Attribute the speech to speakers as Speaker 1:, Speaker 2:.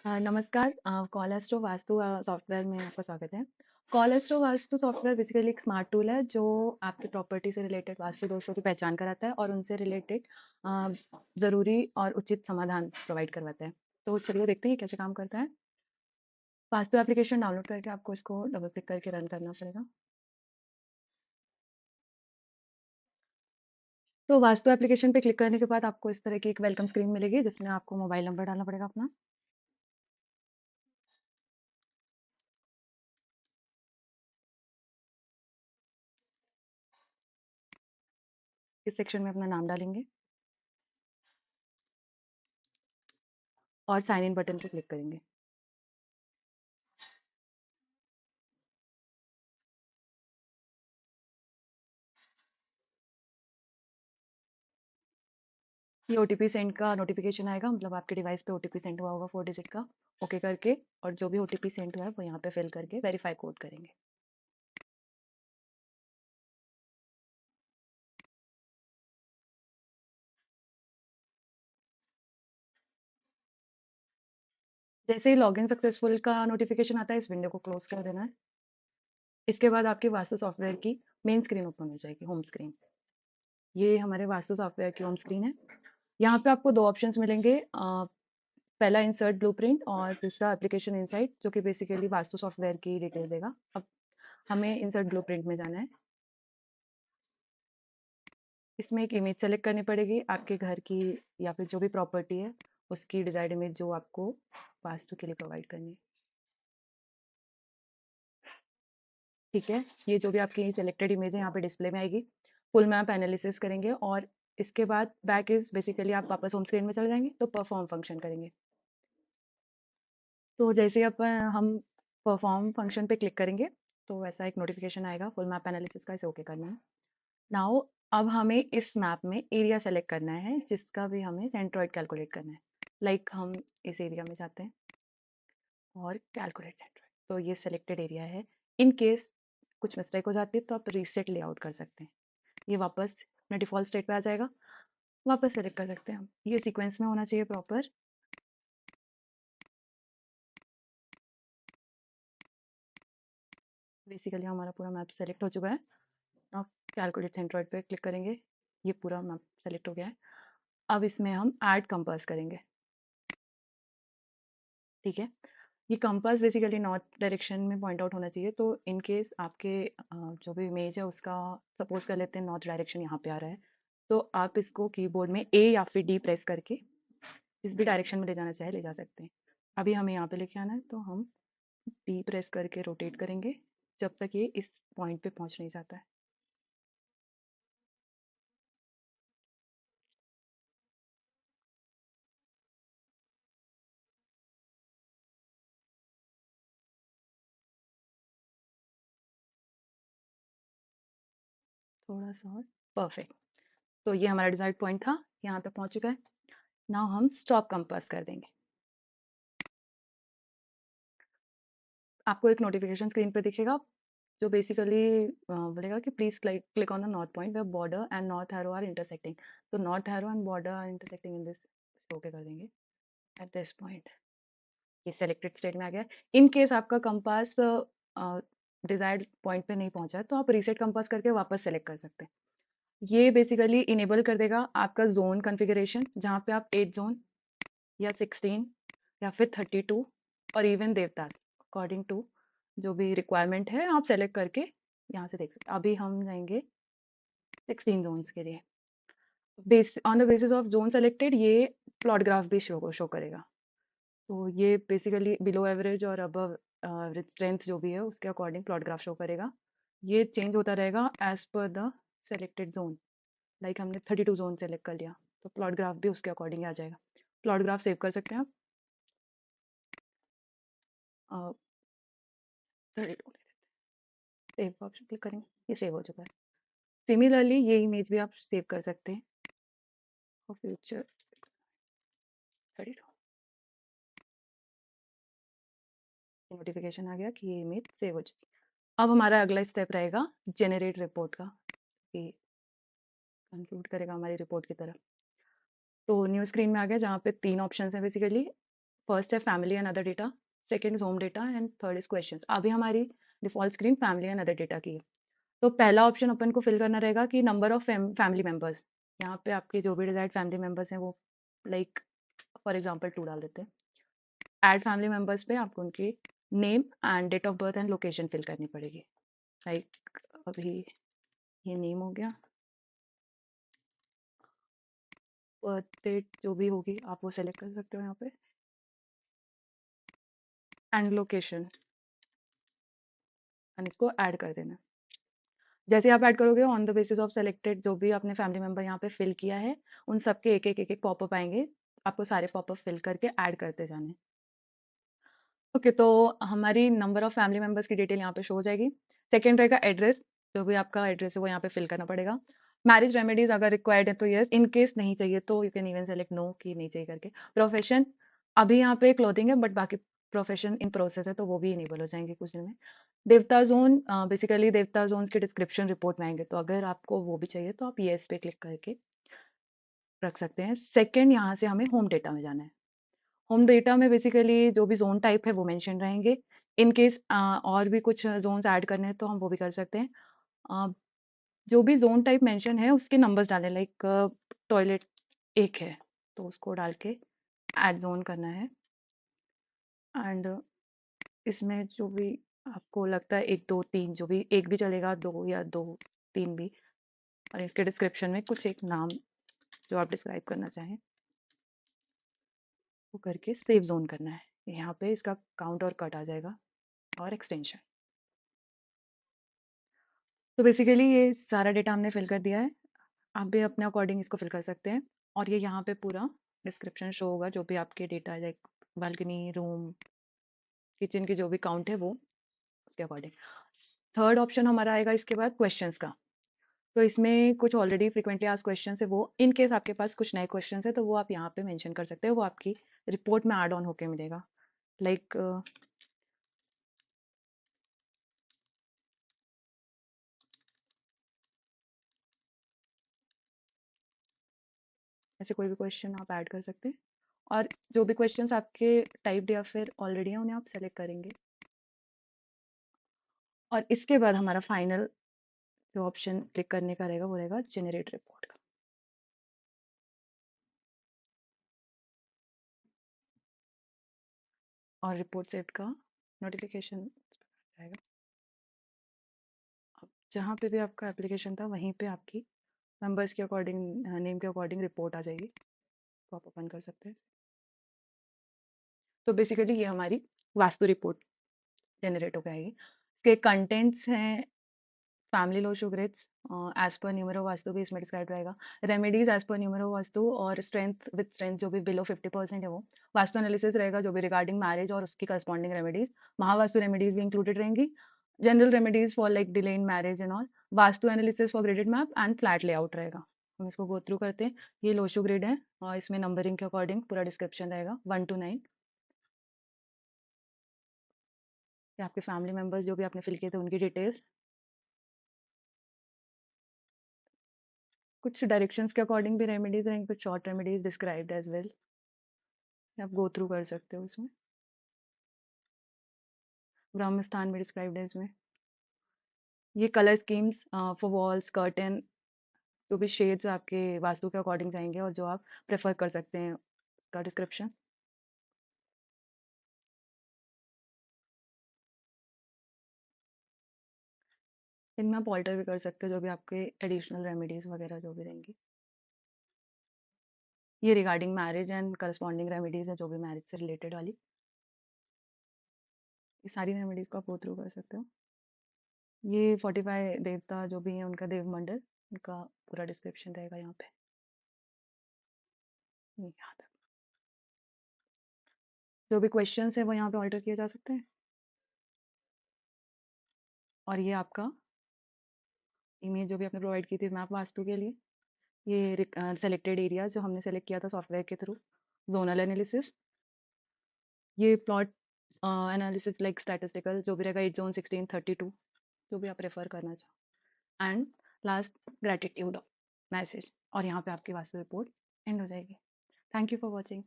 Speaker 1: नमस्कार। कॉलएस्ट्रो वास्तु सॉफ्टवेयर में आपका स्वागत है। कॉलएस्ट्रो वास्तु सॉफ्टवेयर बेसिकली एक स्मार्ट टूल है जो आपकी प्रॉपर्टी से रिलेटेड वास्तु दोषों की पहचान कराता है और उनसे रिलेटेड ज़रूरी और उचित समाधान प्रोवाइड करवाता है। तो चलिए देखते हैं ये कैसे काम करता है। वास्तु एप्लीकेशन डाउनलोड करके आपको इसको डबल क्लिक करके रन करना पड़ेगा। तो वास्तु एप्लीकेशन पे क्लिक करने के बाद आपको इस तरह की एक वेलकम स्क्रीन मिलेगी जिसमें आपको मोबाइल नंबर डालना पड़ेगा अपना। इस सेक्शन में अपना नाम डालेंगे और साइन इन बटन पे क्लिक करेंगे। ये ओटीपी सेंड का नोटिफिकेशन आएगा, मतलब आपके डिवाइस पे ओटीपी सेंड हुआ होगा 4 डिजिट का। ओके करके और जो भी ओटीपी सेंड हुआ है वो यहाँ पे फिल करके वेरीफाई कोड करेंगे। जैसे ही लॉगिन सक्सेसफुल का नोटिफिकेशन आता है इस विंडो को क्लोज कर देना है। इसके बाद आपकी वास्तु सॉफ्टवेयर की मेन स्क्रीन ओपन हो जाएगी, होम स्क्रीन। ये हमारे वास्तु सॉफ्टवेयर की होम स्क्रीन है। यहाँ पे आपको 2 ऑप्शंस मिलेंगे। पहला इंसर्ट ब्लूप्रिंट और दूसरा एप्लीकेशन इनसाइट, जो कि बेसिकली वास्तु सॉफ्टवेयर की डिटेल देगा। अब हमें इंसर्ट ब्लूप्रिंट में जाना है। इसमें एक इमेज सेलेक्ट करनी पड़ेगी आपके घर की या फिर जो भी प्रॉपर्टी है उसकी डिजायर्ड इमेज जो आपको वास्तु के लिए प्रोवाइड करनी है। ठीक है, ये जो भी आपकी सेलेक्टेड इमेज है यहाँ पे डिस्प्ले में आएगी। फुल मैप एनालिसिस करेंगे और इसके बाद बैक इज बेसिकली आप वापस होम स्क्रीन में चले जाएंगे तो परफॉर्म फंक्शन करेंगे। तो जैसे ही हम परफॉर्म फंक्शन पे क्लिक करेंगे तो ऐसा एक नोटिफिकेशन आएगा फुल मैप एनालिसिस का, इसे ओके करना है। नाउ अब हमें इस मैप में एरिया सेलेक्ट करना है जिसका भी हमें सेंट्रोइड कैलकुलेट करना है। लाइक हम इस एरिया में जाते हैं और कैलकुलेट सेंट्रोइड, तो ये सेलेक्टेड एरिया है। इन केस कुछ मिस्टेक हो जाती है तो आप रीसेट लेआउट कर सकते हैं, ये वापस अपने डिफॉल्ट स्टेट पे आ जाएगा। वापस सेलेक्ट कर सकते हैं हम, ये सीक्वेंस में होना चाहिए प्रॉपर। बेसिकली हमारा पूरा मैप सेलेक्ट हो चुका है। अब कैलकुलेट सेंट्रोइड पे क्लिक करेंगे, ये पूरा मैप सेलेक्ट हो गया है। अब इसमें हम ऐड कंपास करेंगे। ठीक है, ये कंपास बेसिकली नॉर्थ डायरेक्शन में पॉइंट आउट होना चाहिए। तो इन केस आपके जो भी इमेज है उसका सपोज कर लेते हैं नॉर्थ डायरेक्शन यहाँ पे आ रहा है, तो आप इसको कीबोर्ड में ए या फिर डी प्रेस करके जिस भी डायरेक्शन में ले जाना चाहे ले जा सकते हैं। अभी हमें यहाँ पे लेके आना है तो हम डी प्रेस करके रोटेट करेंगे जब तक ये इस पॉइंट पे पहुँच नहीं जाता है। थोड़ा सा और, परफेक्ट। तो ये हमारा डिजायर्ड पॉइंट था, यहाँ तक पहुँच चुका है। नाउ हम स्टॉप कंपास कर देंगे। आपको एक नोटिफिकेशन स्क्रीन पे दिखेगा जो बेसिकली बोलेगा कि please click on the north point where border and north arrow are intersecting. तो north arrow and border are intersecting in this, okay कर देंगे एट दिस पॉइंट। ये सेलेक्टेड स्टेट में आ गया। इन केस आपका कंपास डिजायर्ड पॉइंट पे नहीं पहुंचा है तो आप रीसेट कंपास करके वापस सेलेक्ट कर सकते हैं। ये बेसिकली इनेबल कर देगा आपका जोन कॉन्फ़िगरेशन, जहाँ पे आप 8 जोन या 16 या फिर 32 और इवन देवदास अकॉर्डिंग टू जो भी रिक्वायरमेंट है आप सेलेक्ट करके यहाँ से देख सकते हैं। अभी हम जाएंगे 16 जोन्स के लिए। Base on the basis of zone selected ये प्लॉट ग्राफ भी शो करेगा। तो ये बेसिकली बिलो एवरेज और अबव एवरेज स्ट्रेंथ जो भी है उसके अकॉर्डिंग प्लॉट ग्राफ शो करेगा। ये चेंज होता रहेगा as per the selected zone. Like हमने 32 जोन सेलेक्ट कर लिया तो प्लॉट ग्राफ भी उसके अकॉर्डिंग आ जाएगा। प्लॉट ग्राफ सेव कर सकते हैं आप। 32 सेव ऑप्शन क्लिक करेंगे, ये सेव हो चुका है। सिमिलरली ये इमेज भी आप सेव कर सकते हैं और फ्यूचर 32 नोटिफिकेशन आ गया कि ये इमेज सेव हो चुकी है। अब हमारा अगला स्टेप रहेगा जेनरेट रिपोर्ट का, ये कंक्लूड करेगा हमारी रिपोर्ट की तरफ। तो न्यू स्क्रीन में आ गया जहाँ पे 3 ऑप्शन है बेसिकली, फर्स्ट है family and other data, second is home data and third is questions. अभी हमारी default screen family and other data की है। तो पहला ऑप्शन अपन को फिल करना रहेगा कि नंबर ऑफ फैमिली मेंबर्स। यहाँ पे आपके जो भी डिजायर्ड फैमिली मेंबर्स हैं वो लाइक फॉर एग्जांपल 2 डाल देते हैं। ऐड फैमिली मेंबर्स पे आपको उनकी name and date of birth and location fill करनी पड़ेगी। लाइक अभी ये नेम हो गया, बर्थ डेट जो भी होगी आप वो सेलेक्ट कर सकते हो यहाँ पे, एंड लोकेशन, एंड इसको ऐड कर देना। जैसे आप ऐड करोगे on the basis of selected जो भी आपने फैमिली मेंबर यहाँ पे फिल किया है उन सबके एक एक पॉपअप आएंगे, आपको सारे पॉपअप फिल करके ऐड करते जाने हैं। ओके, तो हमारी नंबर ऑफ फैमिली मेंबर्स की डिटेल यहाँ पे शो हो जाएगी। सेकंड रहेगा एड्रेस, जो भी आपका एड्रेस है वो यहाँ पे फिल करना पड़ेगा। मैरिज रेमेडीज अगर रिक्वायर्ड है तो यस, इन केस नहीं चाहिए तो you can even select no कि नहीं चाहिए करके। प्रोफेशन अभी यहाँ पे क्लोथिंग है बट बाकी प्रोफेशन इन प्रोसेस है तो वो भी इनेबल हो जाएंगे कुछ दिन में। देवता जोन, बेसिकली देवता जोन के डिस्क्रिप्शन रिपोर्ट में आएंगे, तो अगर आपको वो भी चाहिए तो आप यस पे क्लिक करके रख सकते हैं। सेकेंड यहाँ से हमें होम डेटा में जाना है। होम डेटा में बेसिकली जो भी ज़ोन टाइप है वो मेंशन रहेंगे। इन केस और भी कुछ ज़ोन्स ऐड करने हैं तो हम वो भी कर सकते हैं। अ, जो भी ज़ोन टाइप मेंशन है उसके नंबर्स डालें, लाइक टॉयलेट 1 है तो उसको डाल के ऐड ज़ोन करना है। एंड इसमें जो भी आपको लगता है 1, 2, 3 जो भी 1 भी चलेगा, 2 या 2, 3 भी, और इसके डिस्क्रिप्शन में कुछ एक नाम जो आप डिस्क्राइब करना चाहें वो करके सेव ज़ोन करना है। यहाँ पे इसका काउंट और कट आ जाएगा और एक्सटेंशन। तो बेसिकली ये सारा डेटा हमने फिल कर दिया है। आप भी अपने अकॉर्डिंग इसको फिल कर सकते हैं और ये यहाँ पे पूरा डिस्क्रिप्शन शो होगा जो भी आपके data like balcony, room, kitchen की जो भी काउंट है वो उसके अकॉर्डिंग। थर्ड ऑप्शन हमारा आएगा इसके बाद क्वेश्चंस का। तो इसमें कुछ ऑलरेडी फ्रिक्वेंटली आस्क्ड क्वेश्चंस है, वो इन केस आपके पास कुछ नए क्वेश्चंस है तो वो आप यहाँ पे मेंशन कर सकते हैं, वो आपकी रिपोर्ट में ऐड ऑन होके मिलेगा। लाइक ऐसे कोई भी क्वेश्चन आप ऐड कर सकते हैं और जो भी क्वेश्चंस आपके टाइप्ड या फिर ऑलरेडी हैं उन्हें आप सेलेक्ट करेंगे। और इसके बाद हमारा फाइनल जो ऑप्शन क्लिक करने का रहेगा वो रहेगा जनरेट रिपोर्ट का। और रिपोर्ट सेट का नोटिफिकेशन आएगा। अब जहाँ पे भी आपका एप्लीकेशन था वहीं पे आपकी मेंबर्स के अकॉर्डिंग, नेम के अकॉर्डिंग रिपोर्ट आ जाएगी, तो आप ओपन कर सकते हैं। तो बेसिकली ये हमारी वास्तु रिपोर्ट जनरेट हो जाएगी। इसके कंटेंट्स हैं family Lo Shu grids as per numero vastu भी इसमें डिस्क्राइब रहेगा। Remedies as per numero vastu और स्ट्रेंथ विद स्ट्रेंथ जो भी बिलो 50% है वो। वास्तु एनालिसिस रहेगा जो भी रिगार्डिंग मैरिज और उसकी करस्पॉन्डिंग रेमेडीज। महावास्तु रेमेडीज भी इंक्लूडेड रहेंगी। General remedies for like delay in marriage and all. Vastu analysis for graded map and flat layout रहेगा। हम इसको गो थ्रू करते हैं। ये लोशो ग्रिड है और इसमें नंबरिंग के अकॉर्डिंग पूरा डिस्क्रिप्शन रहेगा 1 to 9। आपके फैमिली मेंबर्स जो भी आपने फिल किए थे उनकी डिटेल्स, कुछ डायरेक्शंस के अकॉर्डिंग भी रेमेडीज रहेंगे, कुछ short remedies described as well, आप गो थ्रू कर सकते हो उसमें। ब्रह्म स्थान भी डिस्क्राइब्ड है इसमें। ये colour schemes for walls, curtain, जो भी शेड्स आपके वास्तु के अकॉर्डिंग जाएंगे और जो आप प्रेफर कर सकते हैं उसका डिस्क्रिप्शन। इनमें आप ऑल्टर भी कर सकते हो जो भी आपके एडिशनल रेमेडीज वगैरह जो भी रहेंगी। ये regarding marriage and corresponding remedies है जो भी मैरिज से रिलेटेड वाली, ये सारी रेमेडीज को आप गो थ्रू कर सकते हो। ये 45 देवता जो भी हैं उनका देव मंडल, उनका पूरा डिस्क्रिप्शन रहेगा यहाँ पे। यहाँ तक जो भी क्वेश्चंस है वो यहाँ पे ऑल्टर किए जा सकते हैं। और ये आपका इमेज जो भी आपने प्रोवाइड की थी मैप वास्तु के लिए, ये सेलेक्टेड एरिया जो हमने सेलेक्ट किया था सॉफ्टवेयर के थ्रू, जोनल एनालिसिस, ये प्लॉट एनालिसिस लाइक स्टैटिस्टिकल जो भी रहेगा 8 जोन 16 32 जो भी आप रेफर करना चाहो, एंड लास्ट ग्रेटिट्यूड मैसेज। और यहाँ पे आपकी वास्तु रिपोर्ट एंड हो जाएगी। Thank you for watching.